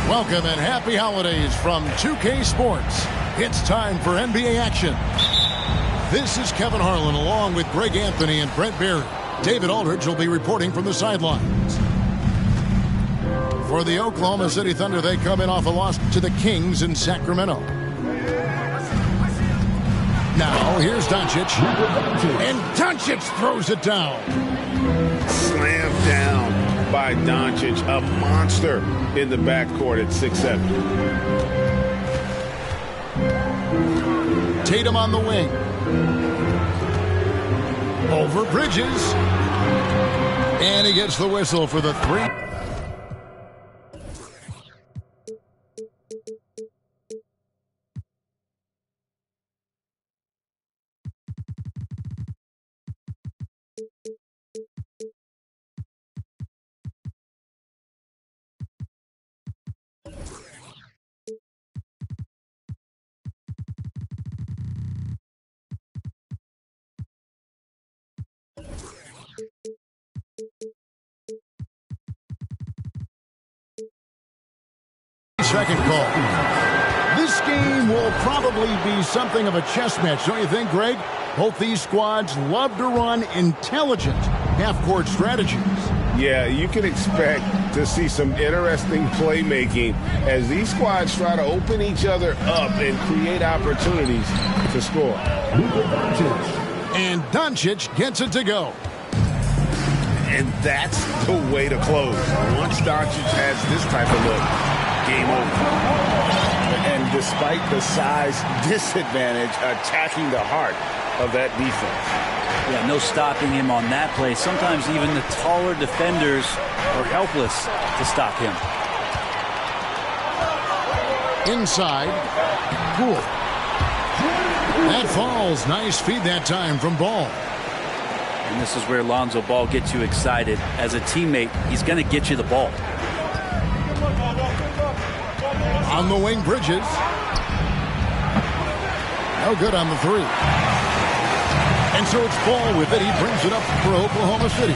Welcome and happy holidays from 2K Sports. It's time for NBA action. This is Kevin Harlan along with Greg Anthony and Brent Barry. David Aldridge will be reporting from the sidelines. For the Oklahoma City Thunder, they come in off a loss to the Kings in Sacramento. Now, here's Doncic. And Doncic throws it down. Slammed down by Doncic, a monster in the backcourt at 6'7". Tatum on the wing. Over Bridges. And he gets the whistle for the three. Second call. This game will probably be something of a chess match, don't you think, Greg? Both these squads love to run intelligent half-court strategies. Yeah, you can expect to see some interesting playmaking as these squads try to open each other up and create opportunities to score. And Doncic gets it to go. And that's the way to close. Once Doncic has this type of look, game over. And despite the size disadvantage, attacking the heart of that defense. Yeah, no stopping him on that play. Sometimes even the taller defenders are helpless to stop him. Inside. Poole. That falls. Nice feed that time from Ball. And this is where Lonzo Ball gets you excited. As a teammate, he's going to get you the ball. On the wing, Bridges. No good on the three. And so it's Ball with it. He brings it up for Oklahoma City.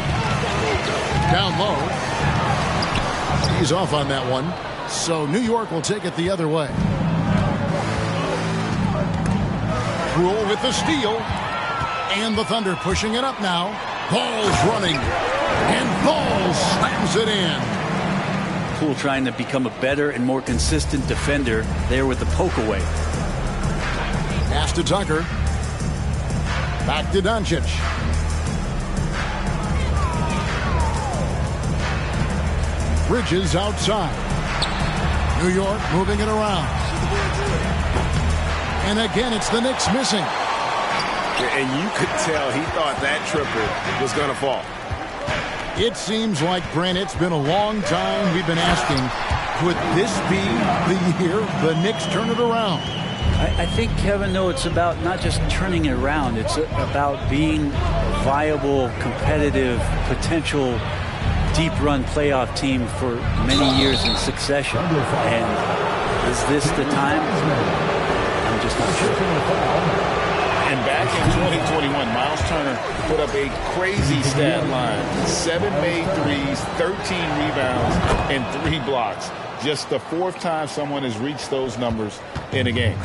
Down low. He's off on that one. So New York will take it the other way. Poole with the steal. And the Thunder pushing it up now. Ball's running. And Ball slams it in. Poole trying to become a better and more consistent defender there with the poke away. Pass to Tucker. Back to Doncic. Bridges outside. New York moving it around. And again, it's the Knicks missing. And you could tell he thought that triple was going to fall. It seems like, Brent, it's been a long time we've been asking, could this be the year the Knicks turn it around? I think, Kevin, though, it's about not just turning it around. It's about being a viable, competitive, potential deep-run playoff team for many years in succession. And is this the time? I'm just not sure. And back in 2021, Miles Turner put up a crazy stat line. 7 made threes, 13 rebounds, and 3 blocks. Just the 4th time someone has reached those numbers in a game.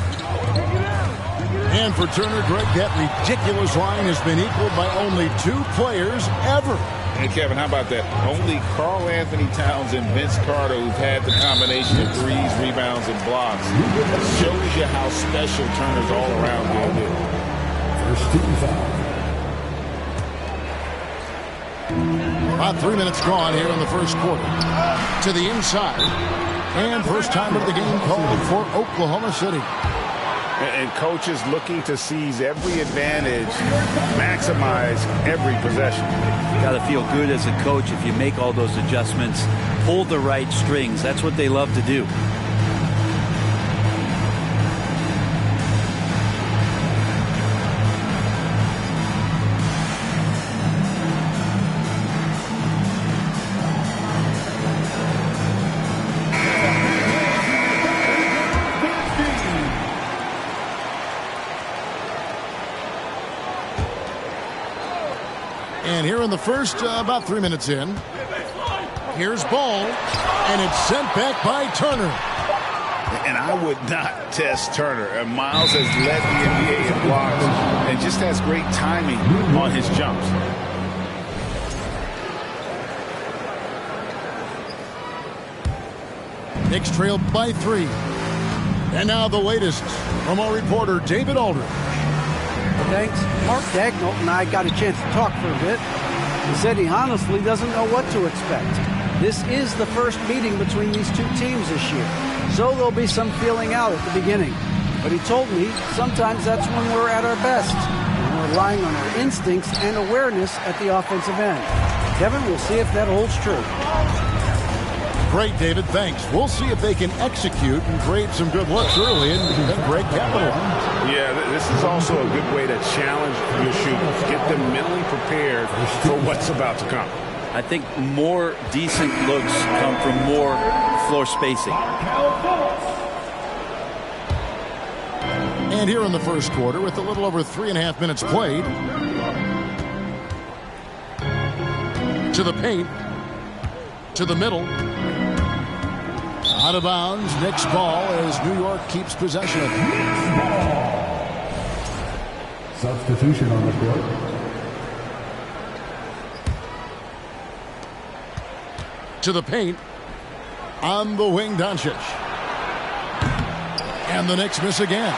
And for Turner, Greg, that ridiculous line has been equaled by only 2 players ever. And Kevin, how about that? Only Karl Anthony Towns and Vince Carter who've had the combination of threes, rebounds, and blocks. Shows you how special Turner's all-around game is. First team foul. About 3 minutes gone here in the first quarter. To the inside. And first time of the game called for Oklahoma City. And coaches looking to seize every advantage, maximize every possession. Got to feel good as a coach if you make all those adjustments, pull the right strings. That's what they love to do. And here in the first, about 3 minutes in, here's ball, and it's sent back by Turner. And I would not test Turner. Miles has led the NBA in blocks and just has great timing on his jumps. Knicks trail by 3. And now the latest from our reporter, David Aldridge. Thanks. Mark Dagnall and I got a chance to talk for a bit. He said he honestly doesn't know what to expect. This is the first meeting between these two teams this year, so there'll be some feeling out at the beginning. But he told me sometimes that's when we're at our best, and we're relying on our instincts and awareness at the offensive end. Kevin, we'll see if that holds true. Great, David. Thanks. We'll see if they can execute and create some good looks early and then break capital. Yeah, this is also a good way to challenge your shooters. Get them mentally prepared for what's about to come. I think more decent looks come from more floor spacing. And here in the first quarter, with a little over 3.5 minutes played, to the paint, to the middle. Out of bounds, Knicks ball as New York keeps possession. Substitution on the court. To the paint. On the wing, Doncic. And the Knicks miss again.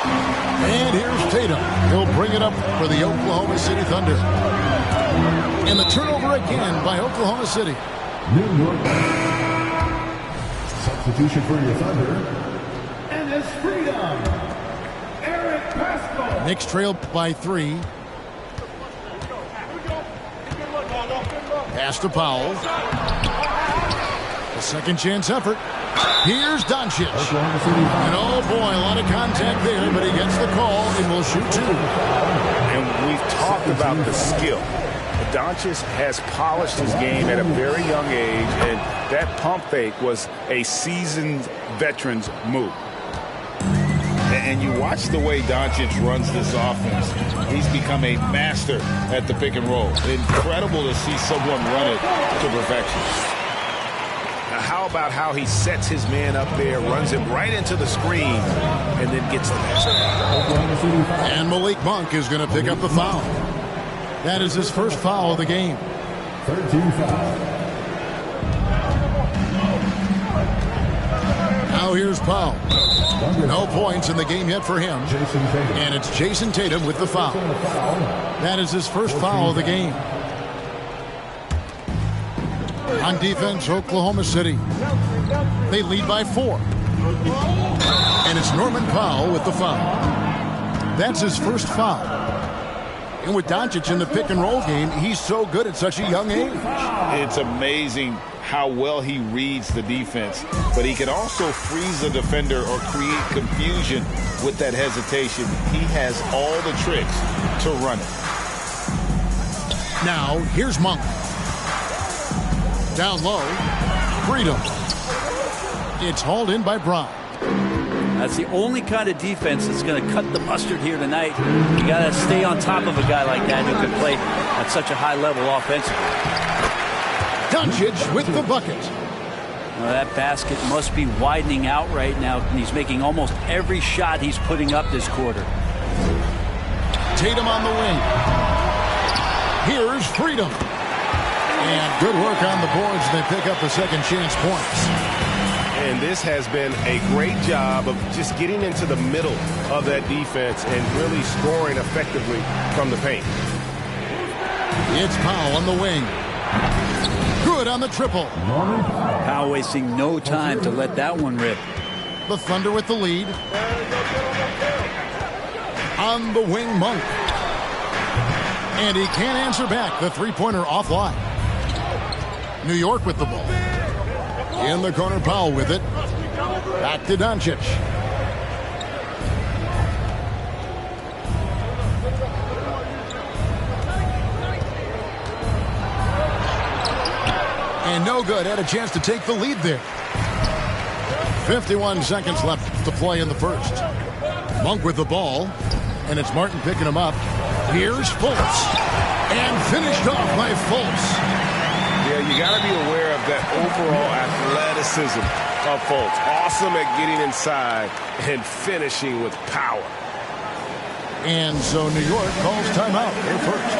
And here's Tatum. He'll bring it up for the Oklahoma City Thunder. And the turnover again by Oklahoma City. New York. Substitution for your Thunder. And it's freedom. Eric Pascal. Knicks trail by 3. Pass to Powell. A second chance effort. Here's Doncic. And oh boy, a lot of contact there, but he gets the call and will shoot 2. And we've talked about the skill. Doncic has polished his game at a very young age, and that pump fake was a seasoned veteran's move. And you watch the way Doncic runs this offense. He's become a master at the pick and roll. Incredible to see someone run it to perfection. Now, how about how he sets his man up there, runs him right into the screen, and then gets the basket. And Malik Monk is going to pick up the foul. That is his first foul of the game. 13 foul. Now here's Powell. No points in the game yet for him. And it's Jason Tatum with the foul. That is his first foul of the game. On defense, Oklahoma City. They lead by 4. And it's Norman Powell with the foul. That's his first foul. And with Doncic in the pick-and-roll game, he's so good at such a young age. It's amazing how well he reads the defense, but he can also freeze a defender or create confusion with that hesitation. He has all the tricks to run it. Now, here's Monk. Down low. Freedom. It's hauled in by Brown. That's the only kind of defense that's going to cut the mustard here tonight. You got to stay on top of a guy like that who can play at such a high level offensively. Doncic with the bucket. Well, that basket must be widening out right now, and he's making almost every shot he's putting up this quarter. Tatum on the wing. Here's Freedom. And good work on the boards. They pick up the second chance points. And this has been a great job of just getting into the middle of that defense and really scoring effectively from the paint. It's Powell on the wing. Good on the triple. Powell wasting no time to let that one rip. The Thunder with the lead. On the wing, Monk. And he can't answer back. The three-pointer offline. New York with the ball. In the corner, Powell with it. Back to Doncic. And no good. Had a chance to take the lead there. 51 seconds left to play in the first. Monk with the ball. And it's Martin picking him up. Here's Fultz. And finished off by Fultz. Yeah, you got to be aware of that overall athleticism of Fultz. Awesome at getting inside and finishing with power. And so New York calls timeout. Their first.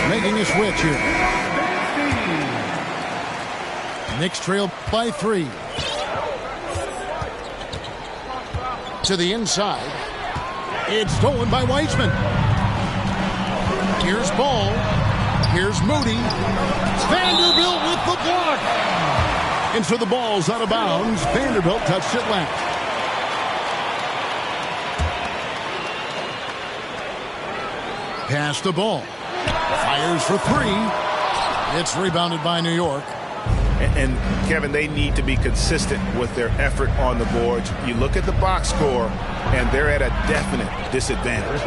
Making a switch here. Knicks trail by 3. To the inside. It's stolen by Weissman. Here's Ball. Here's Moody. Vanderbilt with the block. And so the ball's out of bounds. Vanderbilt touched it last. Pass the ball. Fires for 3. It's rebounded by New York. And Kevin, they need to be consistent with their effort on the boards. You look at the box score, and they're at a definite disadvantage.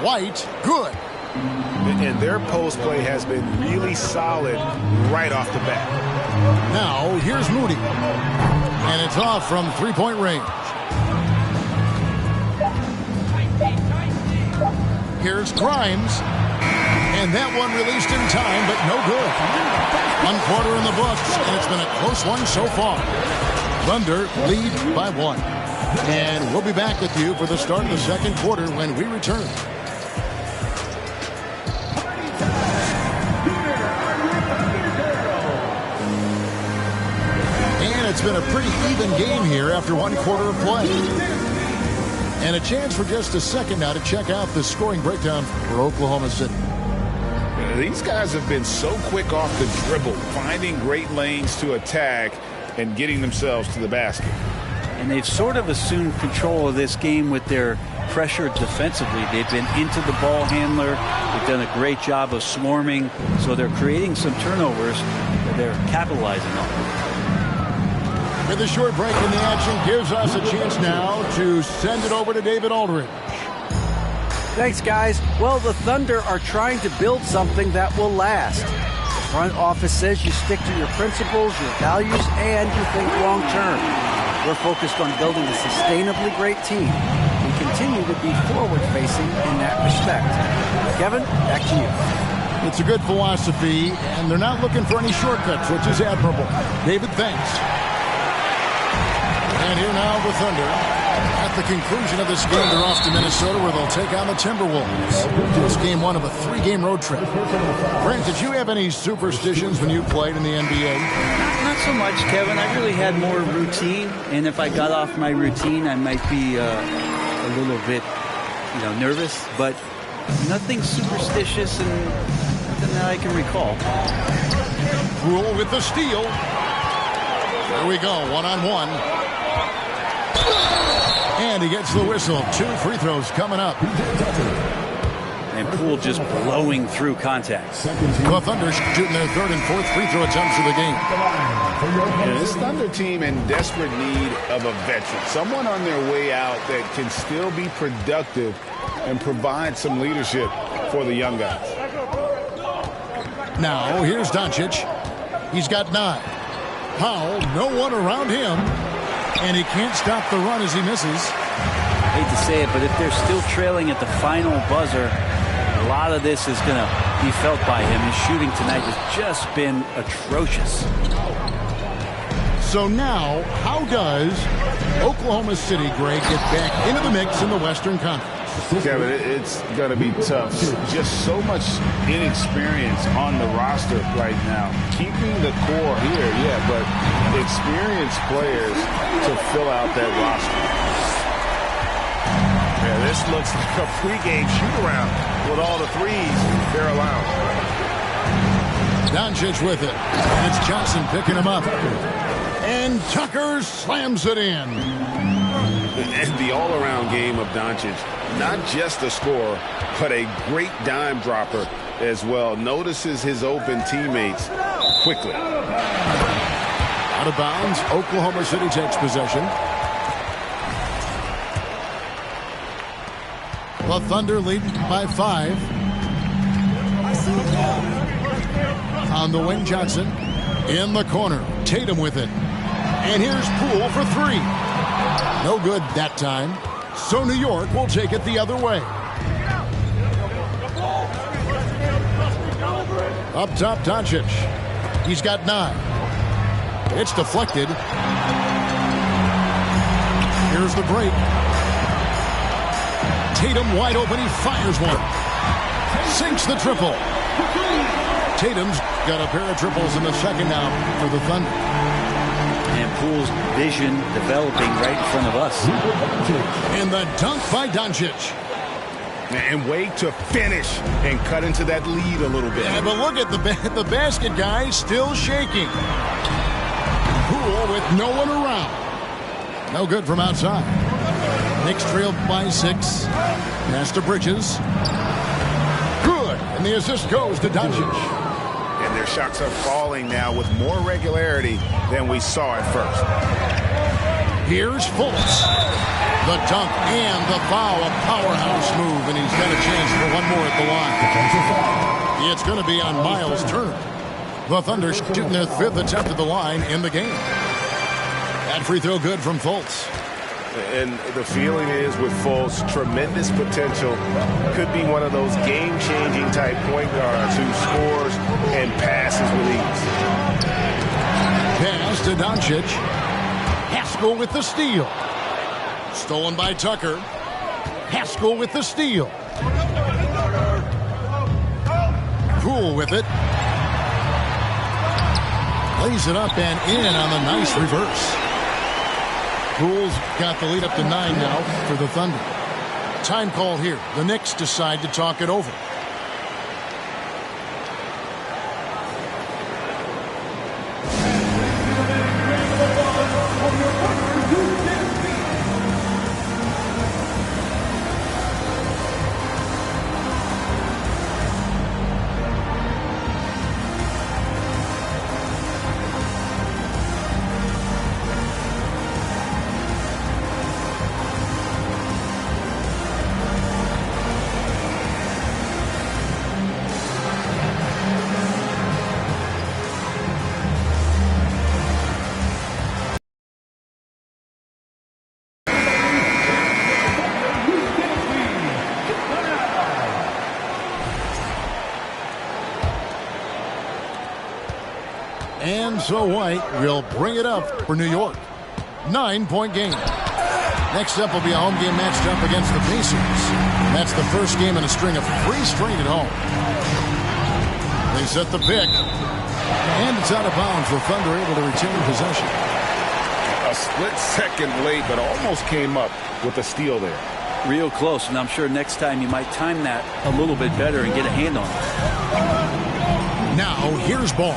White, good. And their post play has been really solid right off the bat. Now, here's Moody. And it's off from three-point range. Here's Grimes. And that one released in time, but no good. 1 quarter in the books, and it's been a close one so far. Thunder lead by 1. And we'll be back with you for the start of the second quarter when we return. And it's been a pretty even game here after 1 quarter of play. And a chance for just a second now to check out the scoring breakdown for Oklahoma City. These guys have been so quick off the dribble, finding great lanes to attack and getting themselves to the basket. And they've sort of assumed control of this game with their pressure defensively. They've been into the ball handler. They've done a great job of swarming. So they're creating some turnovers that they're capitalizing on. With a short break in the action gives us a chance now to send it over to David Aldridge. Thanks, guys. Well, the Thunder are trying to build something that will last. The front office says you stick to your principles, your values, and you think long term. We're focused on building a sustainably great team. We continue to be forward-facing in that respect. Kevin, back to you. It's a good philosophy, and they're not looking for any shortcuts, which is admirable. David, thanks. And here now the Thunder. At the conclusion of this game, they're off to Minnesota where they'll take on the Timberwolves. This game 1 of a 3-game road trip. Brent, did you have any superstitions when you played in the NBA? Not so much, Kevin. I really had more routine, and if I got off my routine, I might be a little bit, nervous, but nothing superstitious and nothing that I can recall. Rule with the steal. There we go, 1-on-1. And he gets the whistle. 2 free throws coming up. And Poole just blowing through contact. The Thunder shooting their 3rd and 4th free throw attempts of the game. Yeah, this Thunder team in desperate need of a veteran. Someone on their way out that can still be productive and provide some leadership for the young guys. Now, here's Doncic. He's got 9. Powell, no one around him. And he can't stop the run as he misses. I hate to say it, but if they're still trailing at the final buzzer, a lot of this is going to be felt by him. His shooting tonight has just been atrocious. So now, how does Oklahoma City, Greg, get back into the mix in the Western Conference? Kevin, it's going to be tough. Just so much inexperience on the roster right now. Keeping the core here, yeah, but experienced players to fill out that roster. Yeah, this looks like a pregame shoot-around with all the threes they're allowing. Doncic with it. And it's Johnson picking him up. And Tucker slams it in. And the all-around game of Doncic, not just a scorer, but a great dime dropper as well. Notices his open teammates quickly. Out of bounds, Oklahoma City takes possession. The Thunder lead by 5. On the wing, Johnson. In the corner, Tatum with it. And here's Poole for 3. No good that time. So New York will take it the other way. Up top, Doncic. He's got 9. It's deflected. Here's the break. Tatum wide open. He fires one. Sinks the triple. Tatum's got a pair of triples in the second now for the Thunder. And Poole's vision developing right in front of us. And the dunk by Doncic. And wait to finish and cut into that lead a little bit. Yeah, but look at the basket guy still shaking. Poole with no one around. No good from outside. Knicks trailed by 6. Pass to Bridges. Good. And the assist goes to Doncic. And their shots are falling now with more regularity than we saw at first. Here's Fultz. The dunk and the foul. A powerhouse move. And he's got a chance for one more at the line. It's going to be on Miles Turner. The Thunder shooting their 5th attempt at the line in the game. That free throw good from Fultz. And the feeling is with Fultz, tremendous potential. Could be one of those game-changing type point guards who scores and passes with ease. Pass to Doncic. Haskell with the steal. Stolen by Tucker. Haskell with the steal. Poole with it. Lays it up and in on the nice reverse. Poole's got the lead up to 9 now for the Thunder. Time call here. The Knicks decide to talk it over. And so White will bring it up for New York. 9-point game. Next up will be a home game matched up against the Pacers. That's the first game in a string of 3 straight at home. They set the pick. And it's out of bounds. The Thunder able to retain possession. A split second late, but almost came up with a steal there. Real close, and I'm sure next time you might time that a little bit better and get a hand on it. Now, here's Ball.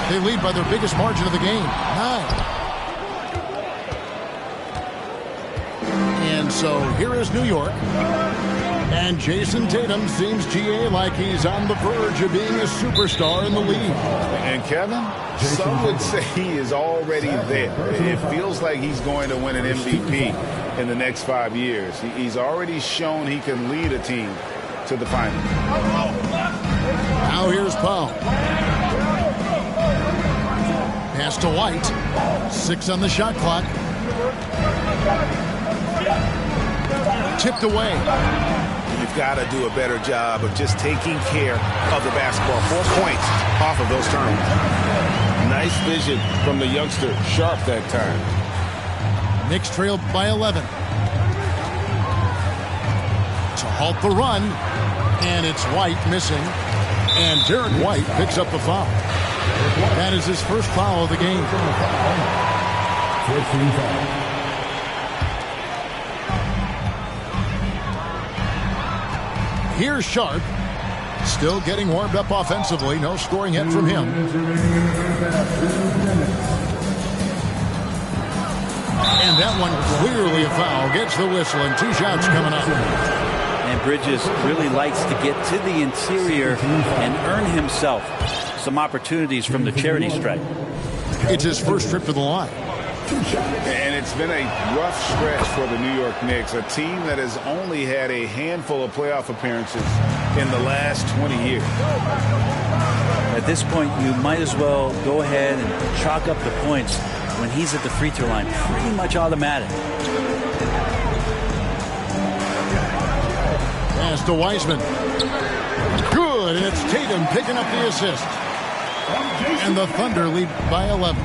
They lead by their biggest margin of the game, 9. And so here is New York. And Jason Tatum seems, GA, like he's on the verge of being a superstar in the league. And Kevin, some would say he is already there. It feels like he's going to win an MVP in the next 5 years. He's already shown he can lead a team to the finals. Now here's Powell. Pass to White. 6 on the shot clock. Tipped away. You've got to do a better job of just taking care of the basketball. 4 points off of those turnovers. Nice vision from the youngster, sharp that time. Knicks trailed by 11. To halt the run, and it's White missing. And Derek White picks up the foul. That is his first foul of the game. Here's Sharp. Still getting warmed up offensively. No scoring yet from him. And that one clearly a foul. Gets the whistle and 2 shots coming up. And Bridges really likes to get to the interior and earn himself some opportunities from the charity stripe. It's his first trip to the line. And it's been a rough stretch for the New York Knicks, a team that has only had a handful of playoff appearances in the last 20 years. At this point, you might as well go ahead and chalk up the points when he's at the free throw line. Pretty much automatic. Pass to Wiseman. Good, and it's Tatum picking up the assist. And the Thunder lead by 11.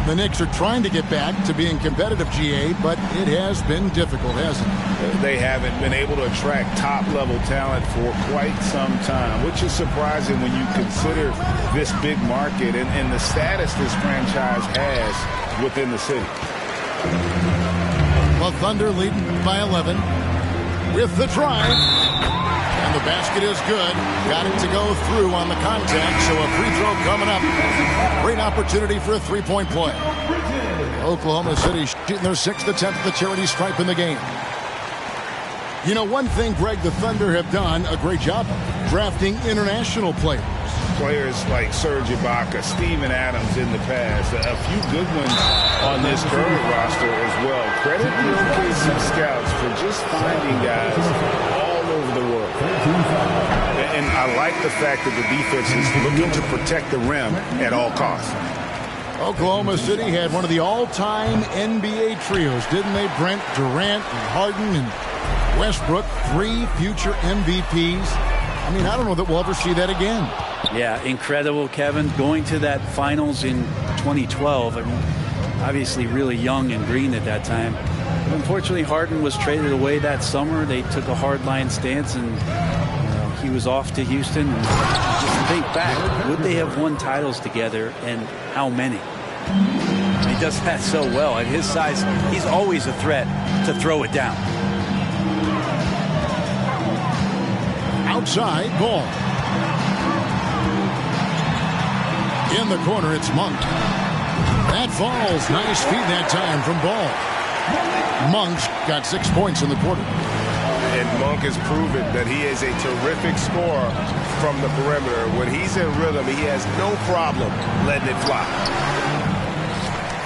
The Knicks are trying to get back to being competitive, GA, but it has been difficult, hasn't it? They haven't been able to attract top-level talent for quite some time, which is surprising when you consider this big market and the status this franchise has within the city. The Thunder leading by 11 with the drive. And the basket is good. Got it to go through on the contact, so a free throw coming up. Great opportunity for a three-point play. Oklahoma City shooting their 6th attempt at the charity stripe in the game. You know, one thing, Greg, the Thunder have done a great job drafting international players. Players like Serge Ibaka, Steven Adams in the past, a few good ones on this current roster as well. Credit to the OKC scouts for just finding guys all over the world. And I like the fact that the defense is looking to protect the rim at all costs. Oklahoma City had one of the all-time NBA trios, didn't they? Brent, Durant, and Harden, and Westbrook, 3 future MVPs. I mean, I don't know that we'll ever see that again. Yeah, incredible, Kevin. Going to that finals in 2012. I mean, obviously really young and green at that time. But unfortunately, Harden was traded away that summer. They took a hardline stance, and he was off to Houston. And just think back, would they have won titles together, and how many? He does that so well. At his size, he's always a threat to throw it down. Outside, ball. In the corner, it's Monk. That falls. Nice feed that time from Ball. Monk's got 6 points in the quarter. And Monk has proven that he is a terrific scorer from the perimeter. When he's in rhythm, he has no problem letting it fly.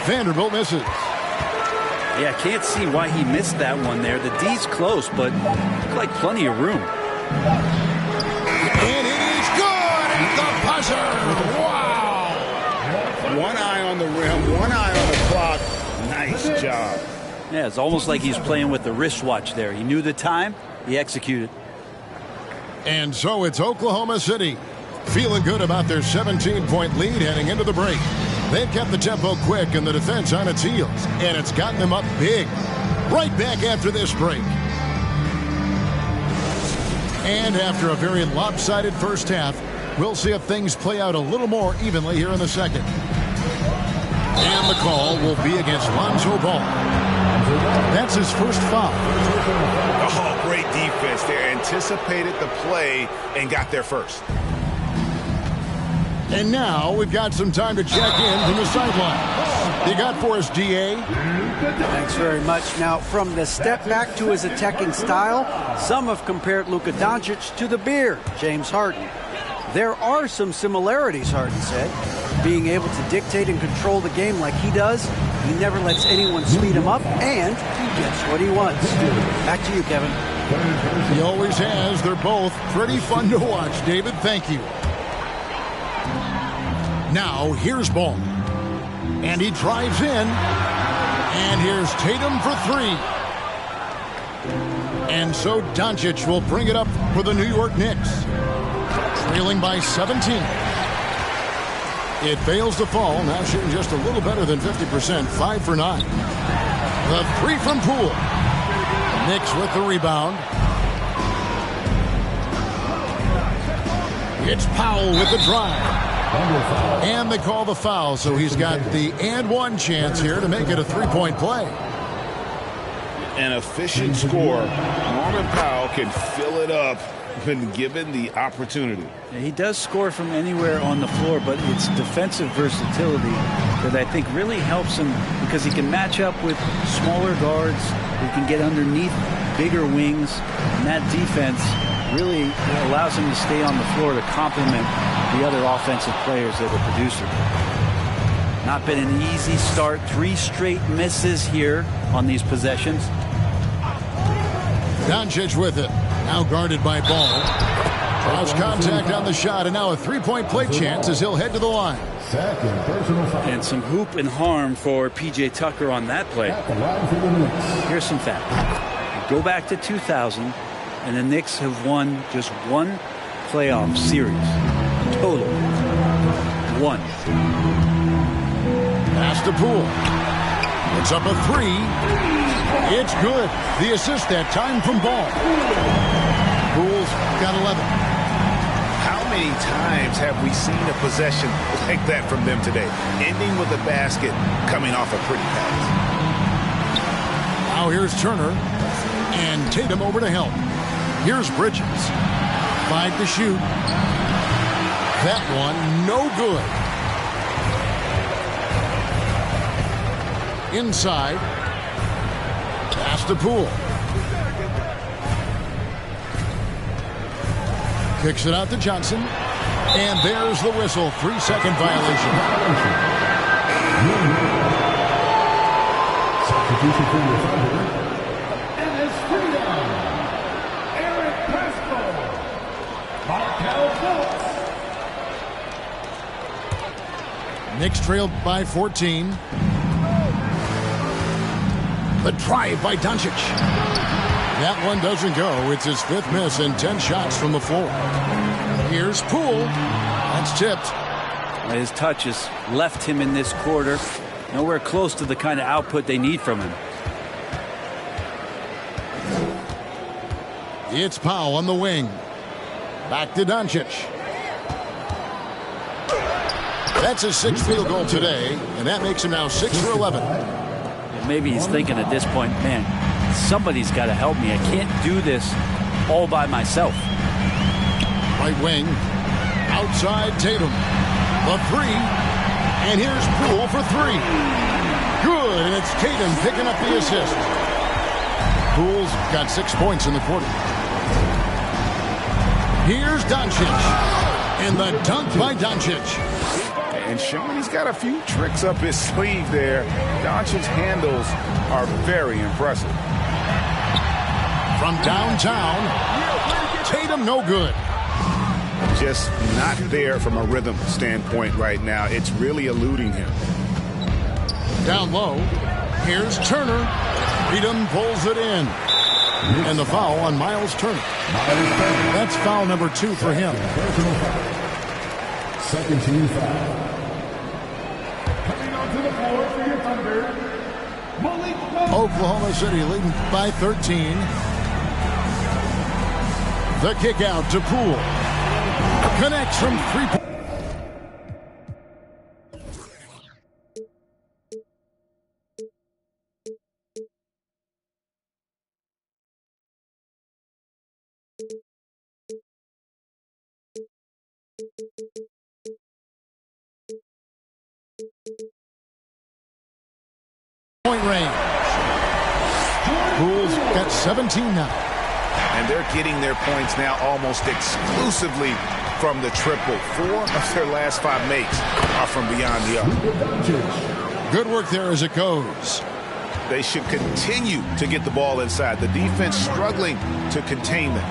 Vanderbilt misses. Yeah, can't see why he missed that one there. The D's close, but looked like plenty of room. And it is good at the buzzer. Wow. One eye on the rim, one eye on the clock. Nice job. Yeah, it's almost like he's playing with the wristwatch there. He knew the time, he executed. And so it's Oklahoma City feeling good about their 17-point lead heading into the break. They've kept the tempo quick and the defense on its heels, and it's gotten them up big. Right back after this break. And after a very lopsided first half, we'll see if things play out a little more evenly here in the second. And the call will be against Lonzo Ball. That's his first foul. Oh, great defense there. Anticipated the play and got there first. And now we've got some time to check in from the sideline. You got for us, GA? Thanks very much. Now, from the step back to his attacking style, some have compared Luka Doncic to the Beard, James Harden. There are some similarities, Harden said. Being able to dictate and control the game like he does, he never lets anyone speed him up, and he gets what he wants. Back to you, Kevin. He always has. They're both pretty fun to watch, David. Thank you. Now, here's Ball. And he drives in. And here's Tatum for 3. And so Doncic will bring it up for the New York Knicks. Trailing by 17. It fails to fall. Now shooting just a little better than 50%. 5 for 9. The three from Poole. Knicks with the rebound. It's Powell with the drive. And they call the foul, so he's got the and one chance here to make it a three-point play. An efficient scorer. Norman Powell can fill it up when given the opportunity. He does score from anywhere on the floor, but it's defensive versatility that I think really helps him because he can match up with smaller guards. He can get underneath bigger wings, and that defense really allows him to stay on the floor to complement the other offensive players that are producing. Not been an easy start. 3 straight misses here on these possessions. Doncic with it. Now guarded by Ball. Draws contact on the shot, and now a three-point play chance as he'll head to the line. And some hoop and harm for P.J. Tucker on that play. Here's some facts. Go back to 2000, and the Knicks have won just one playoff series. Total. 1. Pass to Poole. It's up a 3. It's good. The assist that time from Ball. Poole's got 11. How many times have we seen a possession like that from them today? Ending with a basket, coming off a pretty pass. Now here's Turner. And Tatum over to help. Here's Bridges. 5 to shoot. That one, no good. Inside. Pass to Poole. Kicks it out to Johnson. And there's the whistle. 3-second violation. And his freedom, Eric Pascal. Knicks trailed by 14. The drive by Doncic. That one doesn't go. It's his 5th miss and 10 shots from the floor. Here's Poole. That's tipped. His touch has left him in this quarter. Nowhere close to the kind of output they need from him. It's Powell on the wing. Back to Doncic. That's his 6th field goal today, and that makes him now 6 for 11. Maybe he's thinking at this point, man, somebody's got to help me. I can't do this all by myself. Right wing. Outside Tatum. The 3. And here's Poole for 3. Good, and it's Tatum picking up the assist. Poole's got 6 points in the quarter. Here's Doncic. And the dunk by Doncic. And showing he's got a few tricks up his sleeve there. Doncic's handles are very impressive. From downtown, Tatum no good. Just not there from a rhythm standpoint right now. It's really eluding him. Down low, here's Turner. Freedom pulls it in. And the foul on Miles Turner. That's foul number 2 for him. Second team foul. Coming onto the floor for your Thunder, Malik Monk. Oklahoma City leading by 13. The kick out to Poole. Connects from 3. Point range. Poole's got 17 now. And they're getting their points now almost exclusively from the triple. 4 of their last 5 makes are from beyond the arc. Good work there as it goes. They should continue to get the ball inside. The defense struggling to contain them.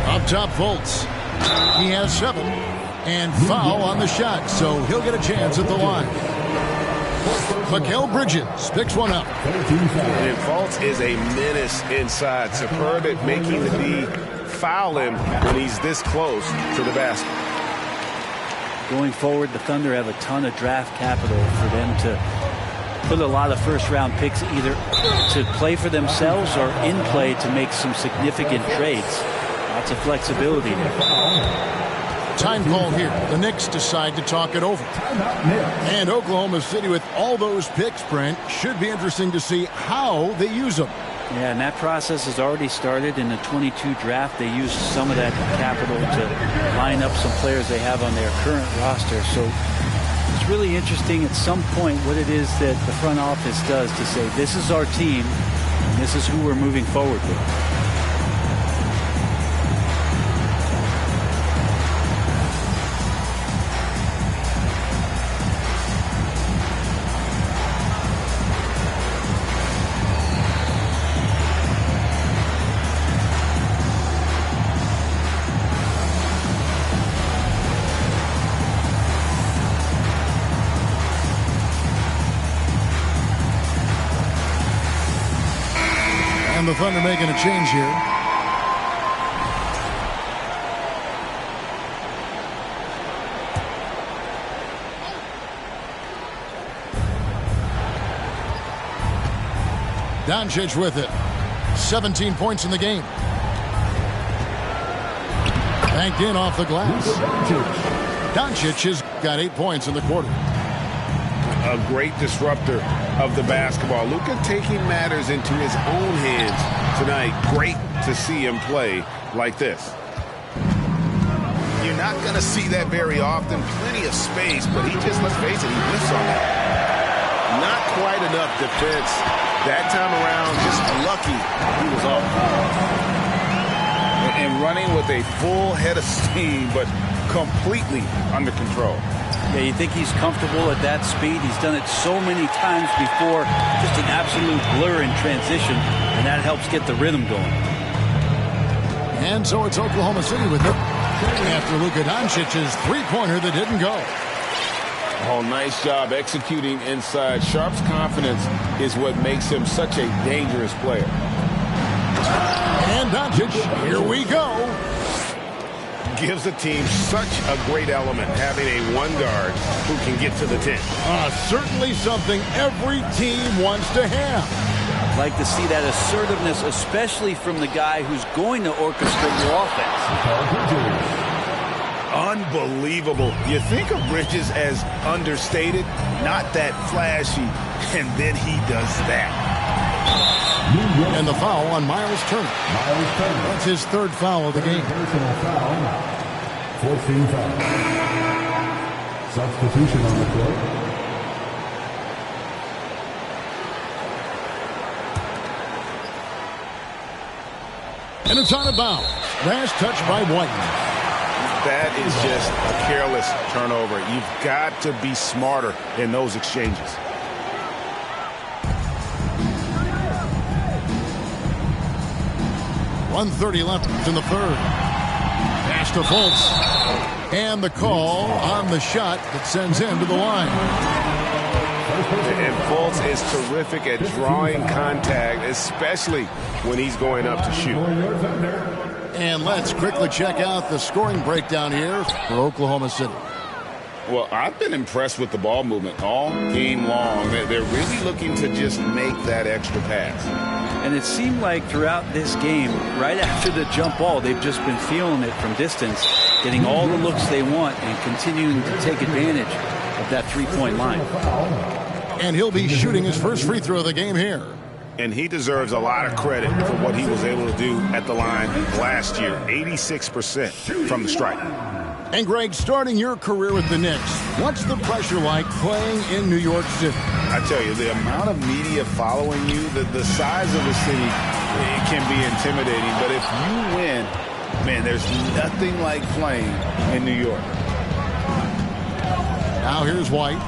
Up top, Fultz. He has 7. And foul on the shot, so he'll get a chance at the line. Mikal Bridges picks one up. And Fultz is a menace inside. Superb at making the D foul him when he's this close to the basket. Going forward, the Thunder have a ton of draft capital for them to put a lot of first-round picks either to play for themselves or in play to make some significant trades. Lots of flexibility there. Time call here. The Knicks decide to talk it over. And Oklahoma City, with all those picks, Brent, should be interesting to see how they use them. Yeah, and that process has already started in the 22 draft. They used some of that capital to line up some players they have on their current roster. So it's really interesting at some point what it is that the front office does to say, this is our team, and this is who we're moving forward with. The Thunder making a change here. Doncic with it. 17 points in the game. Banked in off the glass. Doncic has got 8 points in the quarter. A great disruptor of the basketball. Luka taking matters into his own hands tonight. Great to see him play like this. You're not going to see that very often. Plenty of space, but he just, let's face it, he whiffs on that. Not quite enough defense that time around. Just lucky he was off. And running with a full head of steam, but completely under control. Yeah, you think he's comfortable at that speed. He's done it so many times before. Just an absolute blur in transition, and that helps get the rhythm going. And so it's Oklahoma City with it after Luka Doncic's three-pointer that didn't go. Oh, nice job executing inside. Sharp's confidence is what makes him such a dangerous player. And Doncic, here we go. Gives the team such a great element, having a one guard who can get to the 10. Certainly something every team wants to have. I'd like to see that assertiveness, especially from the guy who's going to orchestrate your offense. Unbelievable. You think of Bridges as understated, not that flashy, and then he does that. And the foul on Miles Turner. That's his third foul of the game. Personal foul. 14 fouls. Substitution on the court. And it's out of bounds. Last touch by White. That is just a careless turnover. You've got to be smarter in those exchanges. .130 left in the third. Pass to Fultz. And the call on the shot that sends him to the line. And Fultz is terrific at drawing contact, especially when he's going up to shoot. And let's quickly check out the scoring breakdown here for Oklahoma City. Well, I've been impressed with the ball movement all game long. They're really looking to just make that extra pass. And it seemed like throughout this game, right after the jump ball, they've just been feeling it from distance, getting all the looks they want and continuing to take advantage of that three-point line. And he'll be shooting his first free throw of the game here. And he deserves a lot of credit for what he was able to do at the line last year. 86% from the stripe. And Greg, starting your career with the Knicks, what's the pressure like playing in New York City? I tell you, the amount of media following you, the size of the city, it can be intimidating. But if you win, man, there's nothing like playing in New York. Now here's White.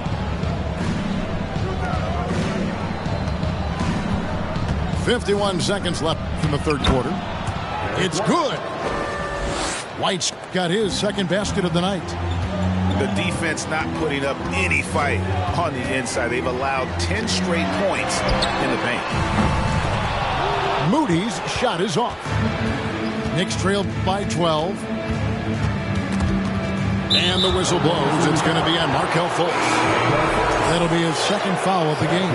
.51 seconds left in the third quarter. It's good. White's got his second basket of the night. The defense not putting up any fight on the inside. They've allowed 10 straight points in the paint. Moody's shot is off. Knicks trail by 12. And the whistle blows. It's going to be on Markelle Fultz. That'll be his second foul of the game.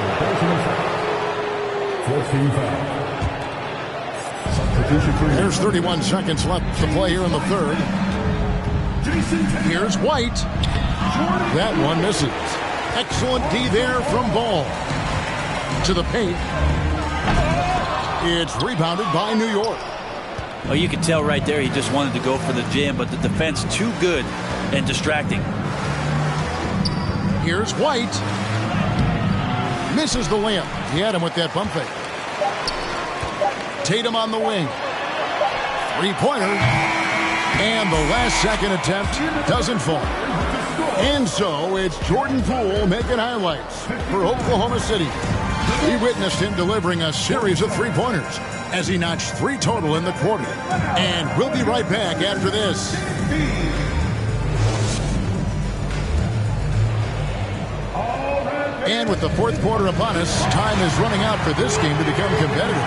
14 foul. There's 31 seconds left to play here in the third. Here's White. That one misses. Excellent D there from Ball. To the paint. It's rebounded by New York. Well, you can tell right there he just wanted to go for the jam, but the defense too good and distracting. Here's White. Misses the layup. He had him with that bump fake. Tatum on the wing. Three-pointer. And the last second attempt doesn't fall. And so it's Jordan Poole making highlights for Oklahoma City. We witnessed him delivering a series of three-pointers as he notched 3 total in the quarter. And we'll be right back after this. And with the fourth quarter upon us, time is running out for this game to become competitive.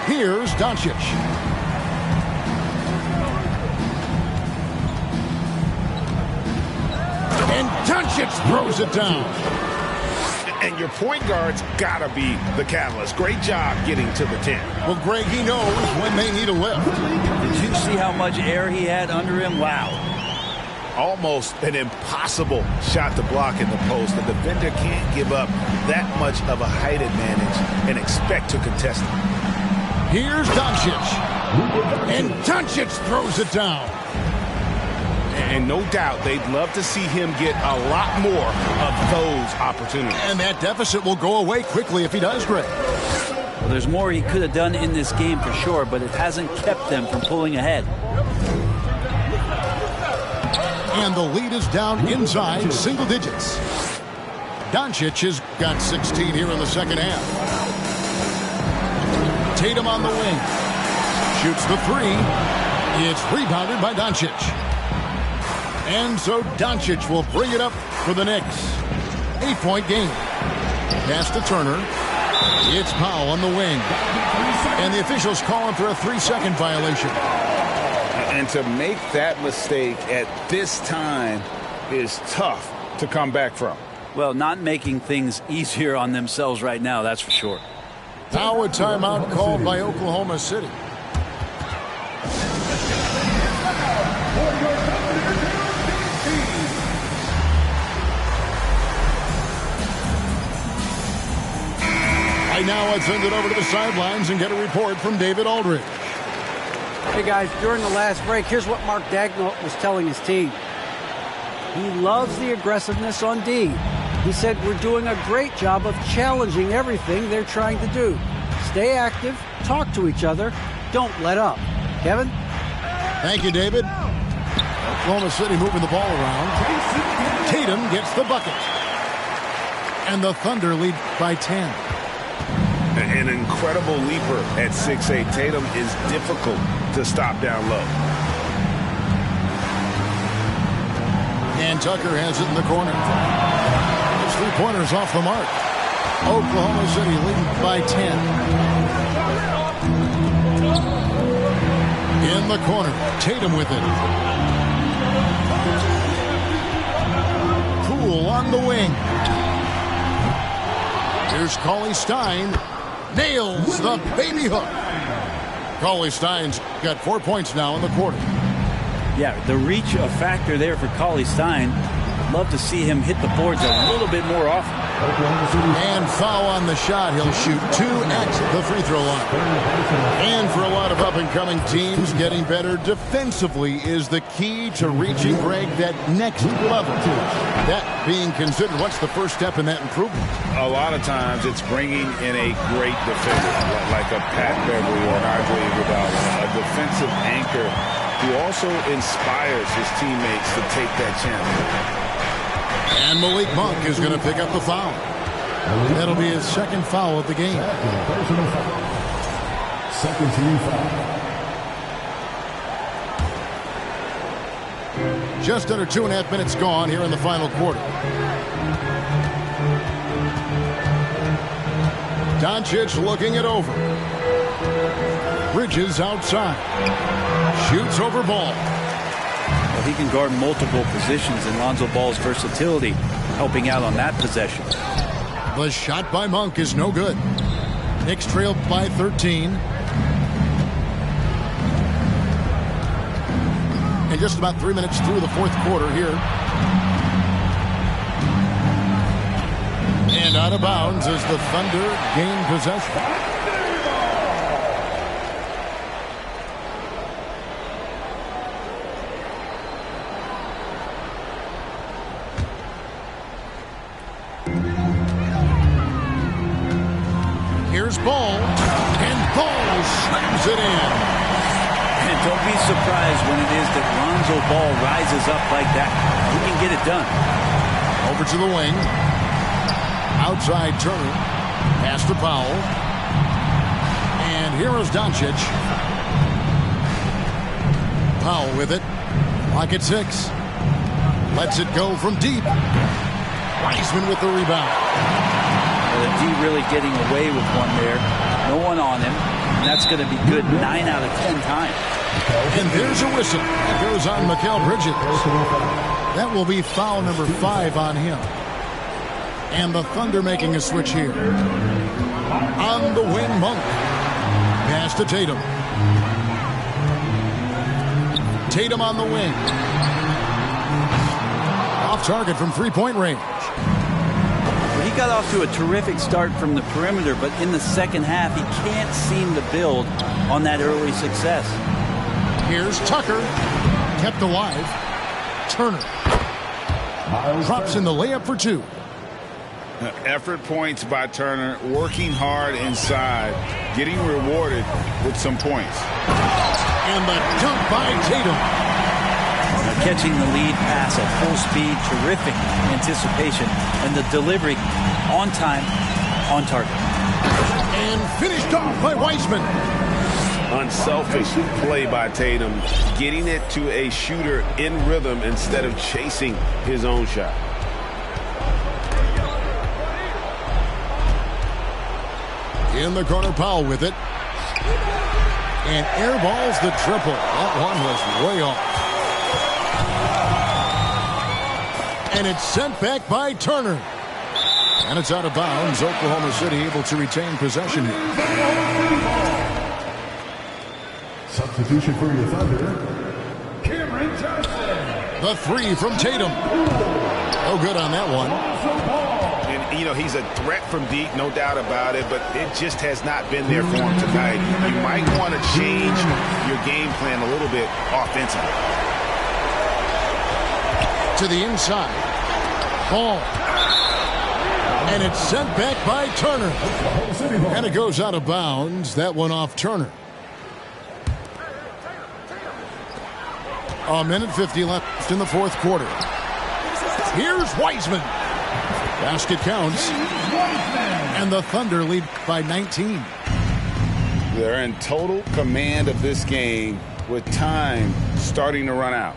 Here's Doncic. And Doncic throws it down. And your point guard's got to be the catalyst. Great job getting to the 10. Well, Greg, he knows when they need a lift. Did you see how much air he had under him? Wow. Almost an impossible shot to block in the post. The defender can't give up that much of a height advantage and expect to contest it. Here's Doncic. And Doncic throws it down. And no doubt they'd love to see him get a lot more of those opportunities. And that deficit will go away quickly if he does, Greg. Well, there's more he could have done in this game for sure, but it hasn't kept them from pulling ahead. And the lead is down inside single digits. Doncic has got 16 here in the second half. Tatum on the wing. Shoots the three. It's rebounded by Doncic. And so Doncic will bring it up for the Knicks. 8-point game. Pass to Turner. It's Powell on the wing. And the officials call him for a 3-second violation. And to make that mistake at this time is tough to come back from. Well, not making things easier on themselves right now, that's for sure. Now a timeout called by Oklahoma City. Right now, let's send it over to the sidelines and get a report from David Aldridge. Hey guys, during the last break, here's what Mark Daigneault was telling his team. He loves the aggressiveness on D. He said, we're doing a great job of challenging everything they're trying to do. Stay active, talk to each other, don't let up. Kevin? Thank you, David. Oklahoma City moving the ball around. Tatum gets the bucket. And the Thunder lead by 10. An incredible leaper at 6'8". Tatum is difficult to stop down low. And Tucker has it in the corner. His three-pointers off the mark. Oklahoma City leading by 10. In the corner, Tatum with it. Poole on the wing. Here's Cauley-Stein. Nails the baby hook. Cauley-Stein's got 4 points now in the quarter. Yeah, the reach a factor there for Cauley-Stein. Love to see him hit the boards a little bit more often. And foul on the shot. He'll shoot 2 at the free throw line. And for a lot of up-and-coming teams, getting better defensively is the key to reaching, Greg, that next level. That being considered, what's the first step in that improvement? A lot of times it's bringing in a great defender, like a Pat Beverly or an Andre Iguodala, a defensive anchor who also inspires his teammates to take that chance. And Malik Monk is going to pick up the foul. That'll be his second foul of the game. Second team foul. Just under 2.5 minutes gone here in the final quarter. Doncic looking it over. Bridges outside. Shoots over Ball. Well, he can guard multiple positions, and Lonzo Ball's versatility helping out on that possession. The shot by Monk is no good. Knicks trailed by 13. And just about 3 minutes through the fourth quarter here. And out of bounds as the Thunder gain possession. Here's Ball, and Ball slams it in. And don't be surprised when it is that Lonzo Ball rises up like that. He can get it done. Over to the wing. Outside Turner. Pass to Powell. And here is Doncic. Powell with it. Clock at 6. Lets it go from deep. Wiseman with the rebound. The D really getting away with one there. No one on him. And that's going to be good 9 out of 10 times. And there's a whistle. It goes on Mikal Bridges. That will be foul number 5 on him. And the Thunder making a switch here. On the wing, Monk. Pass to Tatum. Tatum on the wing. Off target from three-point range. He got off to a terrific start from the perimeter, but in the second half, he can't seem to build on that early success. Here's Tucker. Kept alive. Turner. Drops in the layup for 2. Effort points by Turner, working hard inside, getting rewarded with some points. And the dunk by Tatum. Catching the lead pass at full speed, terrific anticipation, and the delivery on time, on target. And finished off by Wiseman. Unselfish play by Tatum, getting it to a shooter in rhythm instead of chasing his own shot. In the corner, Powell with it. And airballs the triple. That one was way off. And it's sent back by Turner. And it's out of bounds. Oklahoma City able to retain possession here. Substitution for your Thunder, Cameron Johnson. The 3 from Tatum. No good on that one. And, you know, he's a threat from deep, no doubt about it, but it just has not been there for him tonight. You might want to change your game plan a little bit offensively. To the inside. Ball. And it's sent back by Turner. And it goes out of bounds. That one off Turner. A minute 50 left in the fourth quarter. Here's Wiseman. Basket counts. And the Thunder lead by 19. They're in total command of this game with time starting to run out.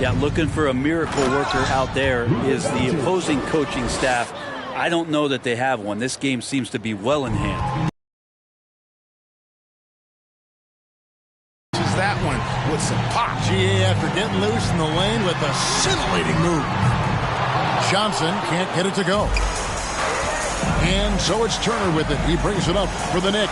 Yeah, looking for a miracle worker out there is the opposing coaching staff. I don't know that they have one. This game seems to be well in hand. That one with some pop. GA after getting loose in the lane with a scintillating move. Johnson can't get it to go. And so it's Turner with it. He brings it up for the Knicks.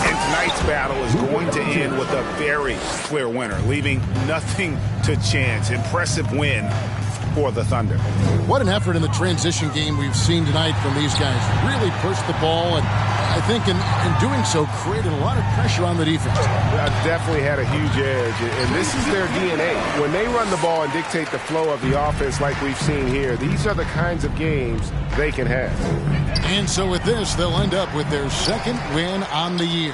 And tonight's battle is going to end with a very clear winner, leaving nothing to chance. Impressive win for the Thunder. What an effort in the transition game we've seen tonight from these guys. Really pushed the ball, and I think in doing so created a lot of pressure on the defense. Definitely had a huge edge, and this is their DNA. When they run the ball and dictate the flow of the offense like we've seen here, these are the kinds of games they can have. And so with this, they'll end up with their second win on the year.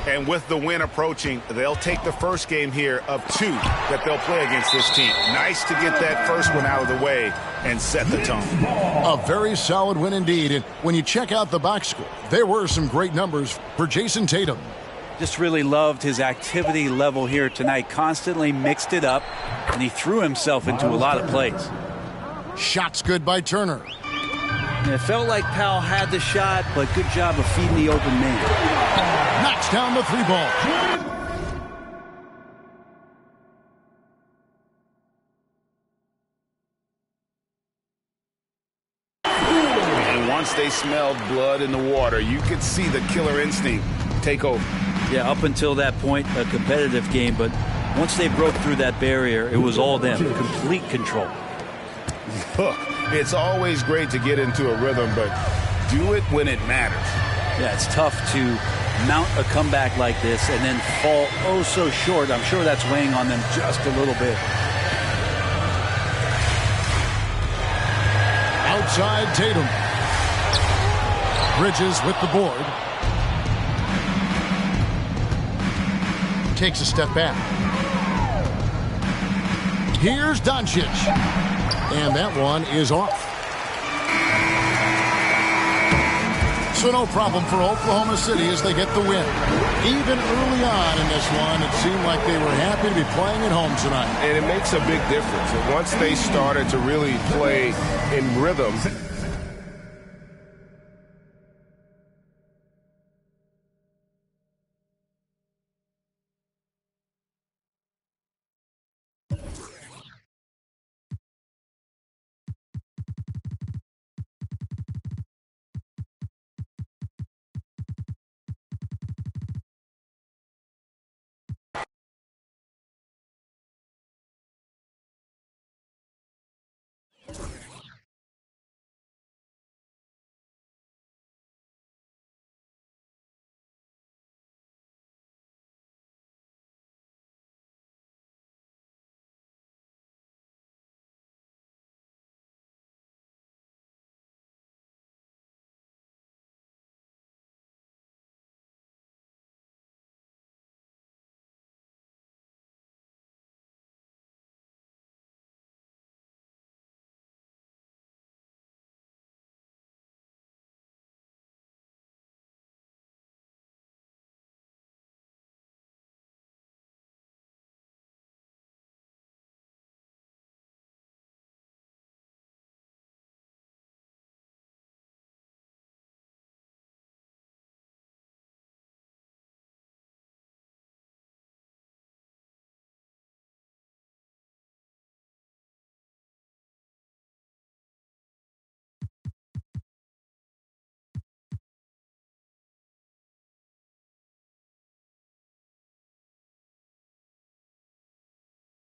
And with the win approaching, they'll take the first game here of 2 that they'll play against this team. Nice to get that first one out of the way and set the tone. A very solid win indeed. And when you check out the box score, there were some great numbers for Jason Tatum. Just really loved his activity level here tonight. Constantly mixed it up, and he threw himself into a lot of plays. Shots good by Turner. It felt like Powell had the shot, but good job of feeding the open man. Knocks down the 3 ball. And once they smelled blood in the water, you could see the killer instinct take over. Yeah, up until that point, a competitive game, but once they broke through that barrier, it was all them, complete control. Look, it's always great to get into a rhythm, but do it when it matters. Yeah, it's tough to mount a comeback like this and then fall oh so short. I'm sure that's weighing on them just a little bit. Outside Tatum. Bridges with the board. Takes a step back. Here's Doncic. And that one is off. So no problem for Oklahoma City as they get the win. Even early on in this one, it seemed like they were happy to be playing at home tonight. And it makes a big difference. And once they started to really play in rhythm,